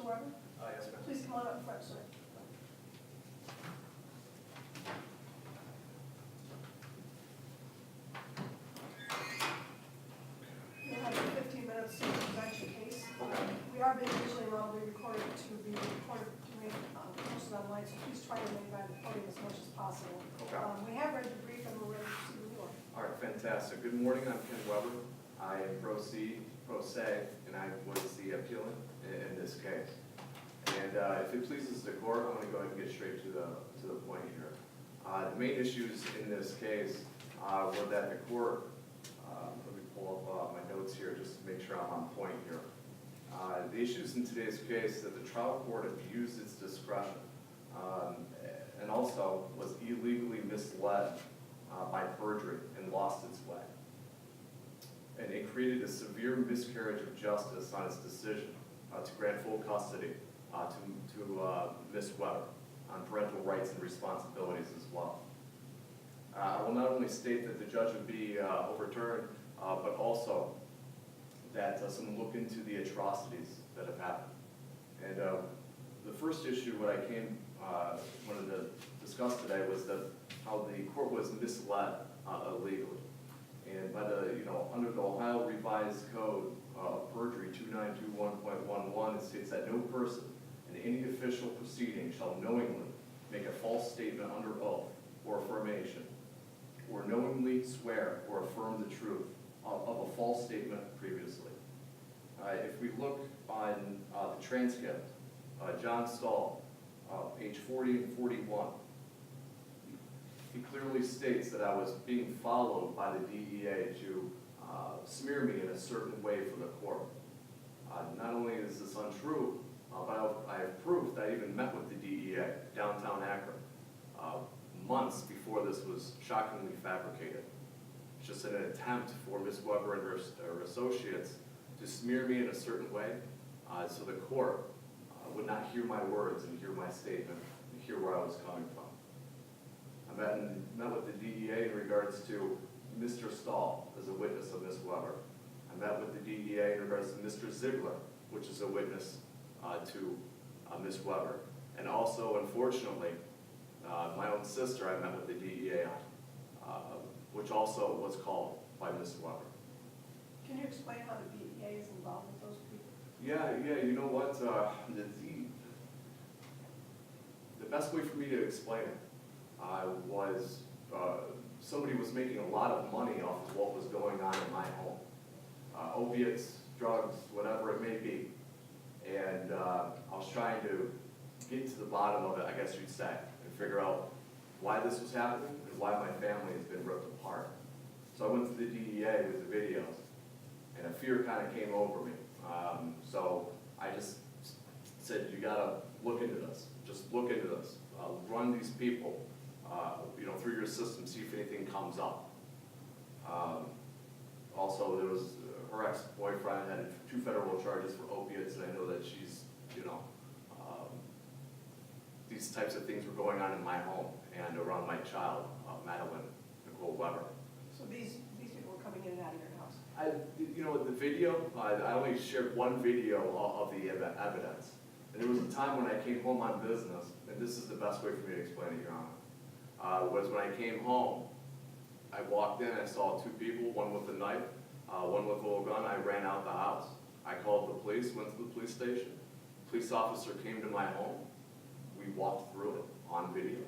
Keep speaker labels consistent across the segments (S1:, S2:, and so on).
S1: Mr. Weber?
S2: Yes, ma'am.
S1: Please come on up front, sir. You'll have 15 minutes to present your case.
S2: Okay.
S1: We are being visually and audibly recorded to be recorded to be posted online, so please try to make by the podium as much as possible.
S2: Okay.
S1: We have read the brief and we're ready to see the board.
S2: All right, fantastic. Good morning, I'm Ken Weber. I am pro se, and I was the appellant in this case. And if it pleases the court, I'm going to go ahead and get straight to the point here. The main issues in this case were that the court, let me pull up my notes here just to make sure I'm on point here. The issues in today's case that the trial court abused its discretion and also was illegally misled by perjury and lost its way. And it created a severe miscarriage of justice on its decision to grant full custody to Ms. Weber on parental rights and responsibilities as well. I will not only state that the judge would be overturned, but also that someone look into the atrocities that have happened. And the first issue what I wanted to discuss today was that how the court was misled illegally. And by under the Ohio Revised Code Perjury 2921.11, it states that no person in any official proceeding shall knowingly make a false statement under oath or affirmation, or knowingly swear or affirm the truth of a false statement previously. If we look on the transcript, John Stahl, page 40 and 41, he clearly states that I was being followed by the DEA to smear me in a certain way for the court. Not only is this untrue, but I have proof that I even met with the DEA downtown Akron months before this was shockingly fabricated. It's just an attempt for Ms. Weber and her associates to smear me in a certain way so the court would not hear my words and hear my statement and hear where I was coming from. I met with the DEA in regards to Mr. Stahl as a witness of Ms. Weber. I met with the DEA in regards to Mr. Ziegler, which is a witness to Ms. Weber. And also, unfortunately, my own sister I met with the DEA on, which also was called by Ms. Weber.
S1: Can you explain how the DEA is involved with those people?
S2: Yeah, you know what? The best way for me to explain it was somebody was making a lot of money off of what was going on in my home. Opiates, drugs, whatever it may be. And I was trying to get to the bottom of it, I guess you'd say, and figure out why this was happening and why my family has been ripped apart. So I went to the DEA with the videos, and a fear kind of came over me. So I just said, you gotta look into this. Just look into this. Run these people, through your system, see if anything comes up. Also, there was her ex-boyfriend had 2 federal charges for opiates, and I know that she's, these types of things were going on in my home and around my child, Madeline Nicole Weber.
S1: So these people were coming in and out of your house?
S2: The video, I only shared one video of the evidence. And there was a time when I came home on business, and this is the best way for me to explain it, Your Honor, was when I came home, I walked in, I saw 2 people, one with a knife, one with a little gun. I ran out the house. I called the police, went to the police station. Police officer came to my home. We walked through it on video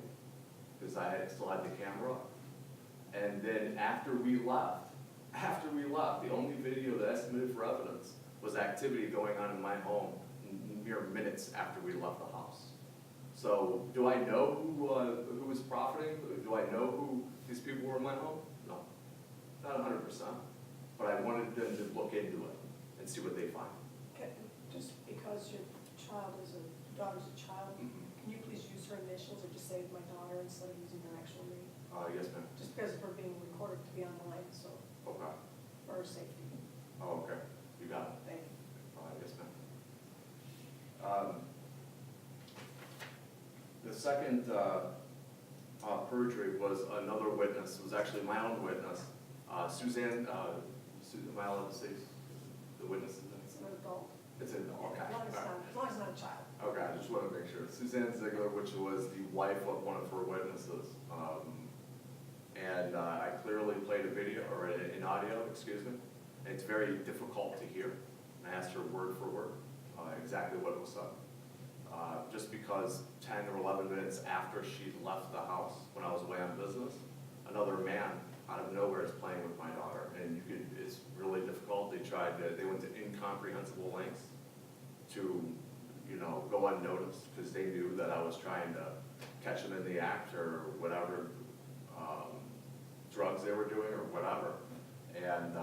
S2: because I still had the camera up. And then after we left, the only video that I submitted for evidence was activity going on in my home mere minutes after we left the house. So do I know who was profiting? Do I know who these people were in my home? No, not 100%. But I wanted them to look into it and see what they find.
S1: Okay, just because your daughter's a child, can you please use her initials or just say my daughter instead of using her actual name?
S2: Yes, ma'am.
S1: Just because of her being recorded to be online, so
S2: Okay.
S1: for her safety.
S2: Oh, okay. You got it.
S1: Thank you.
S2: Yes, ma'am. The second perjury was another witness. It was actually my own witness, Suzanne. Am I allowed to say the witness's name?
S1: It's an adult.
S2: It's in, okay.
S1: As long as it's not, as long as it's not a child.
S2: Okay, I just want to make sure. Suzanne Ziegler, which was the wife of one of her witnesses. And I clearly played a video, or an audio, excuse me. And it's very difficult to hear. I asked her word for word, exactly what was said. Just because 10 or 11 minutes after she left the house, when I was away on business, another man out of nowhere is playing with my daughter. And it's really difficult. They went to incomprehensible lengths to, go unnoticed, because they knew that I was trying to catch them in the act or whatever drugs they were doing or whatever. And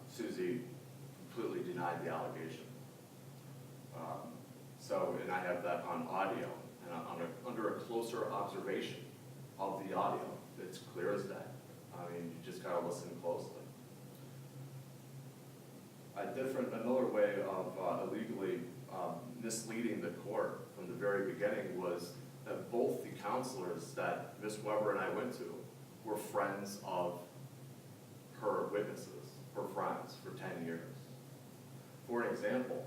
S2: Susie completely denied the allegation. And I have that on audio, and under a closer observation of the audio, it's clear as day. I mean, you just gotta listen closely. Another way of illegally misleading the court from the very beginning was that both the counselors that Ms. Weber and I went to were friends of her witnesses, her friends, for 10 years. For an example,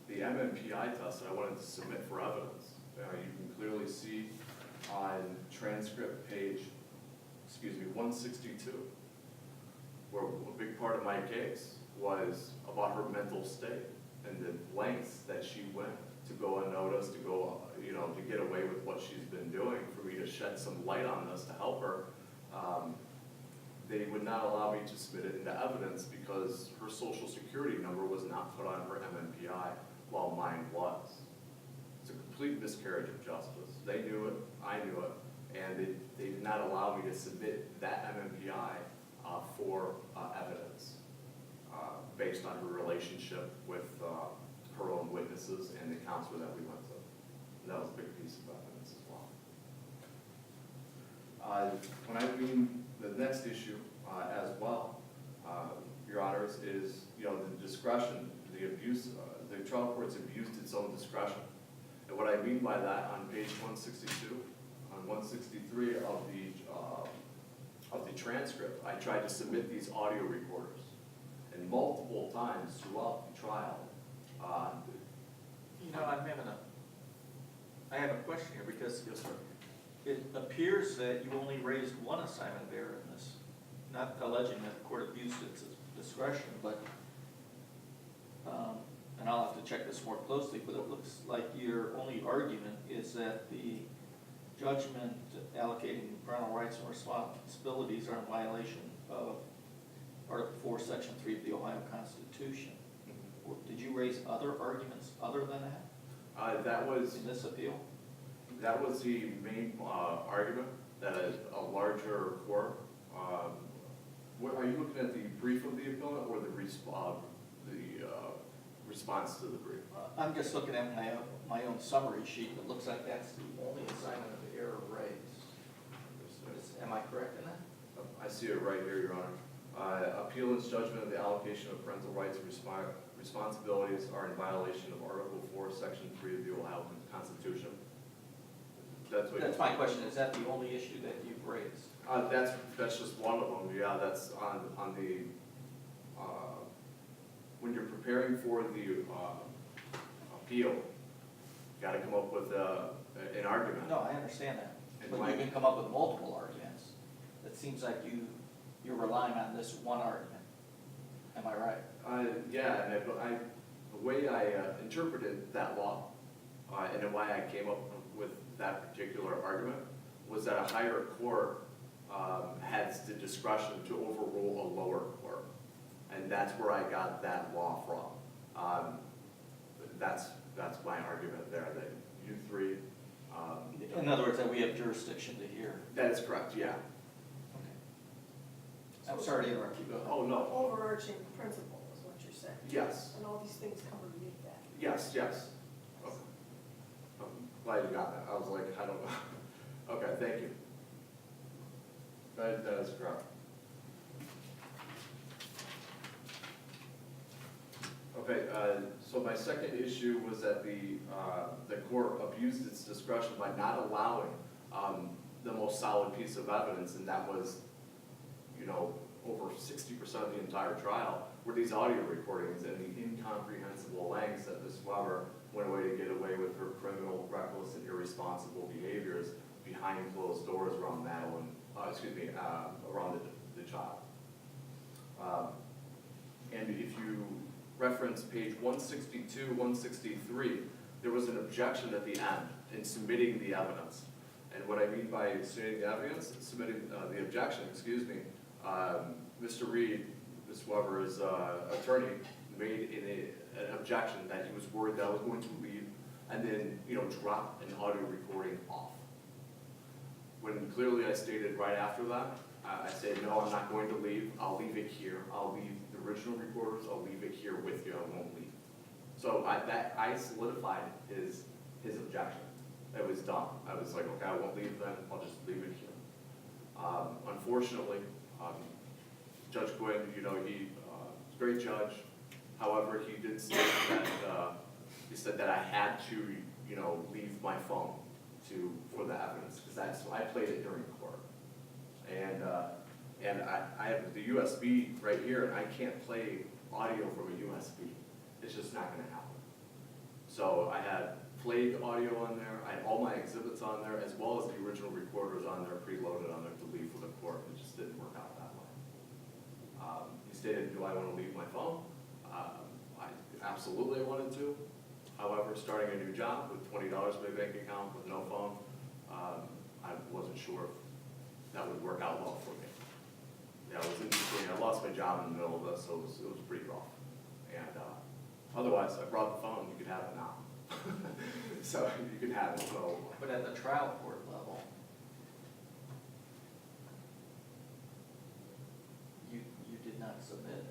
S2: the MMPI test that I wanted to submit for evidence, you can clearly see on transcript page, 162, where a big part of my case was about her mental state and the lengths that she went to go unnoticed, to go, to get away with what she's been doing, for me to shed some light on this to help her. They would not allow me to submit it into evidence because her social security number was not put on her MMPI, while mine was. It's a complete miscarriage of justice. They knew it, I knew it, and they did not allow me to submit that MMPI for evidence based on her relationship with her own witnesses and the counselor that we went to. And that was a big piece of evidence as well. When I mean the next issue as well, Your Honors, is the discretion, the abuse. The trial court's abused its own discretion, and what I mean by that, on page 162, on 163 of the transcript, I tried to submit these audio recorders, and multiple times throughout the trial.
S3: I have a question here, because
S2: Yes, sir.
S3: it appears that you only raised one assignment of error in this, not alleging that the court abused its discretion, but, and I'll have to check this more closely, but it looks like your only argument is that the judgment allocating parental rights and responsibilities are in violation of Article 4, Section 3 of the Ohio Constitution. Did you raise other arguments other than that
S2: That was
S3: in this appeal?
S2: That was the main argument, that a larger court. Are you looking at the brief of the appellant or the response to the brief?
S3: I'm just looking at my own summary sheet. It looks like that's the only assignment of error raised. Am I correct in that?
S2: I see it right here, Your Honor. Appellant's judgment of the allocation of parental rights and responsibilities are in violation of Article 4, Section 3 of the Ohio Constitution.
S3: That's my question. Is that the only issue that you've raised?
S2: That's just one of them. Yeah, that's on the when you're preparing for the appeal, you got to come up with an argument.
S3: No, I understand that.
S2: And
S3: But you can come up with multiple arguments. It seems like you're relying on this one argument. Am I right?
S2: Yeah, and the way I interpreted that law, and why I came up with that particular argument, was that a higher court has the discretion to overrule a lower court, and that's where I got that law from. That's my argument there. That you three.
S3: In other words, that we have jurisdiction to hear.
S2: That is correct. Yeah.
S3: Okay. I'm sorry to interrupt you. Go ahead.
S2: Oh no.
S1: Overarching principle is what you're saying.
S2: Yes.
S1: And all these things come underneath that.
S2: Yes. Yes. Okay. I'm glad you got that. I was like, I don't know. Okay. Thank you. That is correct. Okay, so my second issue was that the court abused its discretion by not allowing the most solid piece of evidence, and that was, over 60% of the entire trial, were these audio recordings and the incomprehensible lengths that Ms. Weber went away to get away with her criminal, reckless, and irresponsible behaviors behind closed doors around Madeline, around the child. And if you reference page 162, 163, there was an objection at the end in submitting the evidence. And what I mean by submitting the evidence, submitting the objection, Mr. Reed, Ms. Weber's attorney, made an objection that he was worried that I was going to leave and then, drop an audio recording off. When clearly I stated right after that, I said, no, I'm not going to leave. I'll leave it here. I'll leave the original recorders. I'll leave it here with you. I won't leave. So I solidified his objection. It was done. I was like, okay, I won't leave then. I'll just leave it here. Unfortunately, Judge Quinn, he's a great judge. However, he did state that he said that I had to, leave my phone for the evidence because I played it during court, and I have the USB right here, and I can't play audio from a USB. It's just not going to happen. So I had played audio on there. I had all my exhibits on there, as well as the original recorders on there, preloaded on there to leave for the court. It just didn't work out that way. He stated, do I want to leave my phone? I absolutely wanted to. However, starting a new job with $20 in my bank account with no phone, I wasn't sure if that would work out well for me. Yeah, it was interesting. I lost my job in the middle of this, so it was pretty rough. And otherwise, I brought the phone. You could have it now. So you can have it. So,
S3: But at the trial court level, you did not submit it.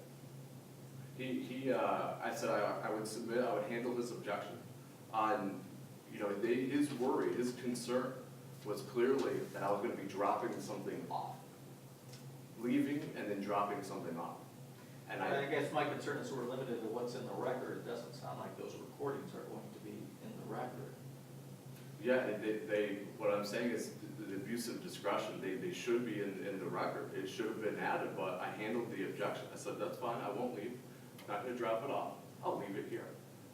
S2: I said I would submit. I would handle his objection on, his worry, his concern was clearly that I was going to be dropping something off, leaving and then dropping something off. And
S3: I guess my concern is we're limited to what's in the record. It doesn't sound like those recordings are going to be in the record.
S2: Yeah, what I'm saying is the abuse of discretion, they should be in the record. It should have been added, but I handled the objection. I said, that's fine, I won't leave. I'm not going to drop it off. I'll leave it here.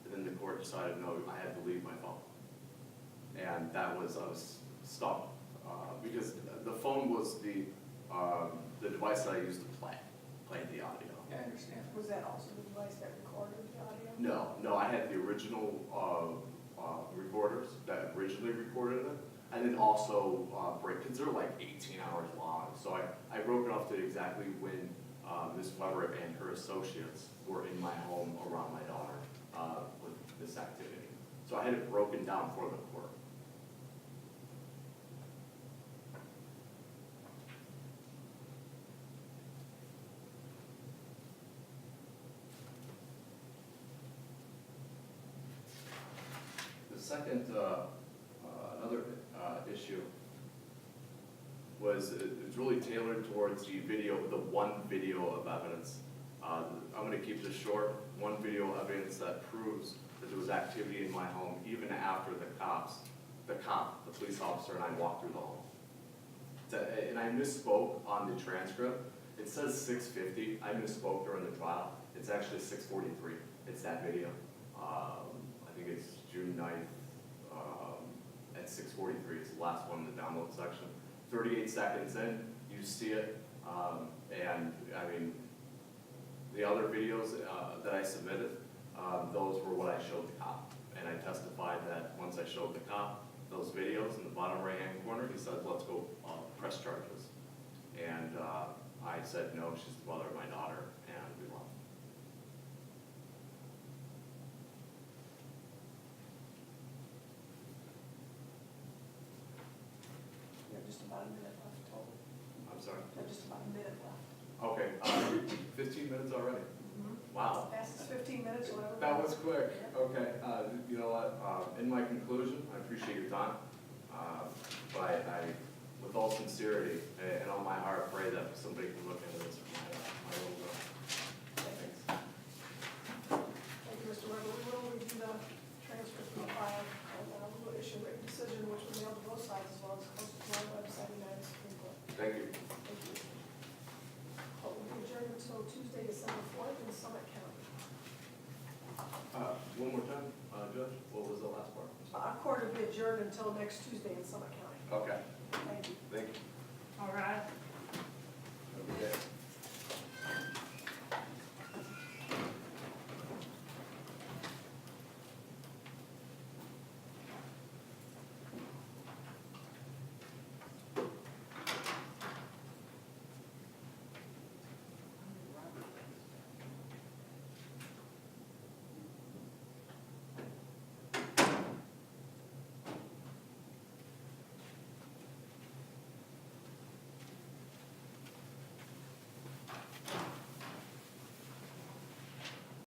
S2: And then the court decided, no, I had to leave my phone. And I was stuck. Because the phone was the device that I used to play the audio.
S3: I understand.
S1: Was that also the device that recorded the audio?
S2: No, I had the original recorders that originally recorded it, and then also because they're like 18 hours long. So I broke it off to exactly when Ms. Weber and her associates were in my home around my daughter with this activity. So I had it broken down for the court. The second, another issue was it's really tailored towards the one video of evidence. I'm going to keep this short. One video of evidence that proves that there was activity in my home even after the police officer and I walked through the home. And I misspoke on the transcript. It says 6:50. I misspoke during the trial. It's actually 6:43. It's that video. I think it's June 9th at 6:43. It's the last one in the download section. 38 seconds in, you see it. And I mean, the other videos that I submitted, those were what I showed the cop. And I testified that once I showed the cop those videos in the bottom right-hand corner, he said, let's go press charges. And I said, no, she's the mother of my daughter, and we left.
S1: You have just about a minute left total.
S2: I'm sorry?
S1: You have just about a minute left.
S2: Okay, 15 minutes already. Wow.
S1: Fastest 15 minutes, whatever.
S2: That was quick. Okay, you know what, in my conclusion, I appreciate your time. But I, with all sincerity and all my heart, pray that somebody can look into this for my little girl. Thanks.
S1: Thank you, Mr. Weber. We will review the transcript from the file, and we will issue a written decision, which will be on both sides, as well as posted to our website, United Supreme Court.
S2: Thank you.
S1: Thank you. We'll adjourn until Tuesday, December 4th, in Summit adjourned until next Tuesday in Summit County.
S2: Okay,
S1: Thank you.
S2: thank you.
S4: All right.
S2: Have a good day.